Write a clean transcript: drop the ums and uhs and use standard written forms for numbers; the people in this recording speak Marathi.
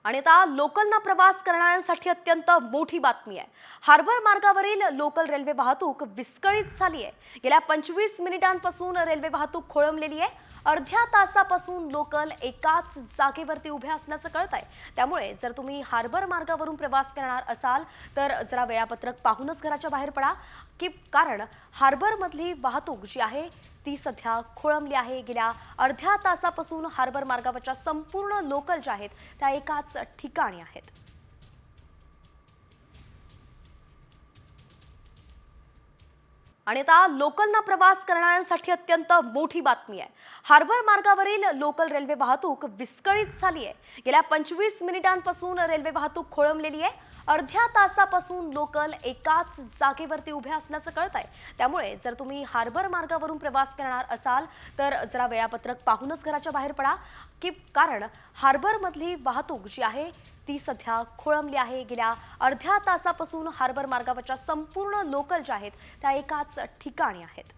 आणि आता लोकलना प्रवास करणाऱ्यांसाठी अत्यंत मोठी बातमी आहे। हार्बर मार्गावरील लोकल रेल्वे वाहतूक विस्कळीत झाली आहे। गेल्या 25 मिनिटांपासून रेल्वे वाहतूक खोळंबलेली आहे। अर्ध्या तासापासून लोकल एकाच जागेवरती उभे असल्याचं कळतंय। त्यामुळे जर तुम्ही हार्बर मार्गावरून प्रवास करणार असाल तर जरा वेळापत्रक पाहूनच घराच्या बाहेर पडा, कारण हार्बर मधली वाहतूक जी आहे ती सध्या खोळंबली आहे। गेल्या अर्ध्या तासापासून हार्बर मार्गावरच्या संपूर्ण लोकल ज्या आहेत त्या एकाच ठिकाणी आहेत। आणि आता लोकलना प्रवास करणाऱ्यांसाठी अत्यंत मोठी बातमी आहे। हार्बर मार्गावरील लोकल रेल्वे वाहतूक विस्कळीत झाली आहे। गेल्या 25 मिनिटांपासून रेल्वे वाहतूक खोळंबलेली आहे। अर्ध्या तासापासून लोकल एकाच जागेवरती उभे असल्याचं कळतंय। त्यामुळे जर तुम्ही हार्बर मार्गावरून प्रवास करणार असाल तर जरा वेळापत्रक पाहूनच घराच्या बाहेर पडा, कारण हार्बर मधली वाहतूक जी आहे ती सध्या खोळंबली आहे। गेल्या अर्ध्या तासापासून हार्बर मार्गावरच्या संपूर्ण लोकल ज्या आहेत त्या एकाच ठिकाणी आहेत।